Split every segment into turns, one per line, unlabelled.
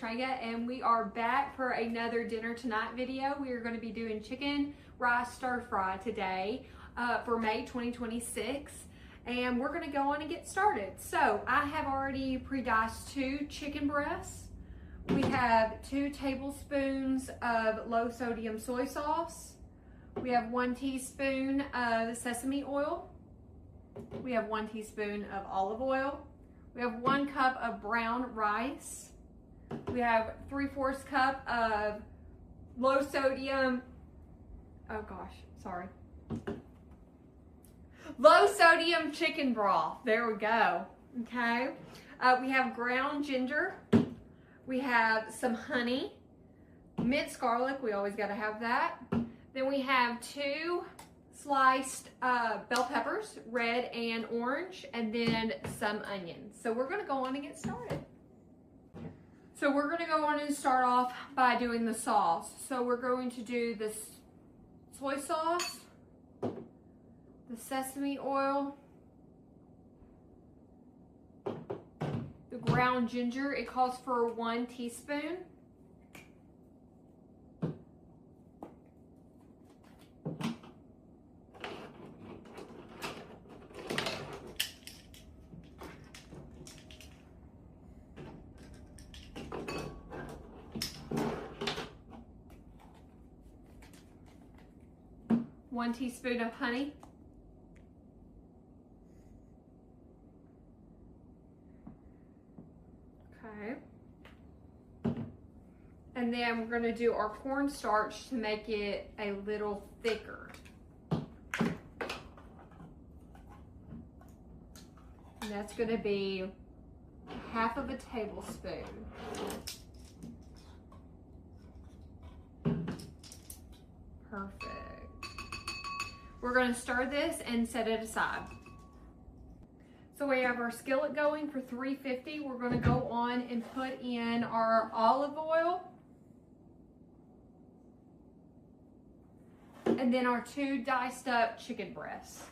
Trega, and we are back for another dinner tonight video. We are going to be doing chicken rice stir fry today for May 2026, and we're going to go on and get started. So I have already pre-diced 2 chicken breasts. We have 2 tablespoons of low sodium soy sauce. We have 1 teaspoon of sesame oil. We have 1 teaspoon of olive oil. We have 1 cup of brown rice. We have 3/4 cup of low sodium, low sodium chicken broth. There we go. Okay. We have ground ginger. We have some honey, minced garlic. We always got to have that. Then we have 2 sliced bell peppers, red and orange, and then some onions. So we're going to go on and get started. So we're going to go on and start off by doing the sauce. So we're going to do this soy sauce, the sesame oil, the ground ginger. It calls for 1 teaspoon. One teaspoon of honey. Okay. And then we're going to do our cornstarch to make it a little thicker. And that's going to be 1/2 tablespoon. Perfect. We're going to stir this and set it aside. So we have our skillet going for 350. We're going to go on and put in our olive oil. And then our 2 diced up chicken breasts.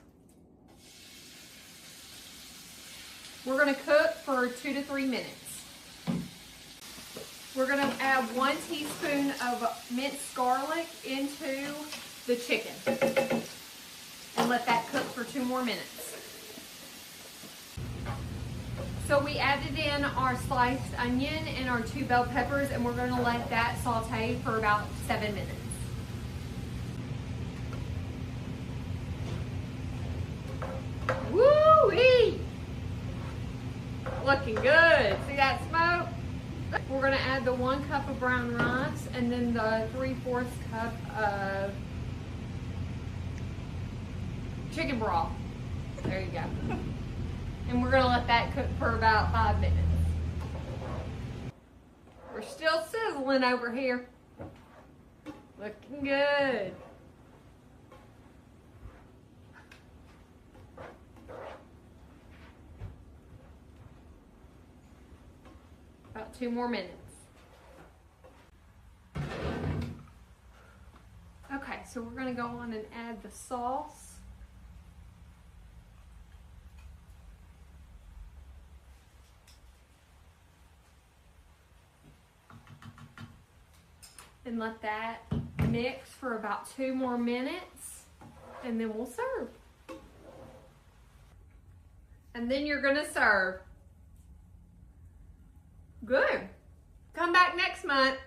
We're going to cook for 2 to 3 minutes. We're going to add 1 teaspoon of minced garlic into the chicken. And let that cook for 2 more minutes. So we added in our sliced onion and our 2 bell peppers, and we're going to let that saute for about 7 minutes. Woo-wee! Looking good. See that smoke? We're going to add the 1 cup of brown rice and then the 3/4 cup of chicken broth. There you go. And we're going to let that cook for about 5 minutes. We're still sizzling over here. Looking good. About 2 more minutes. Okay, so we're going to go on and add the sauce. And let that mix for about 2 more minutes, and then we'll serve. And then you're gonna serve. Good. Come back next month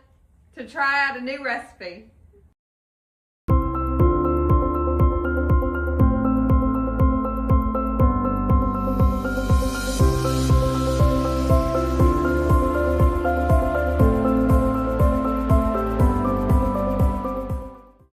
to try out a new recipe.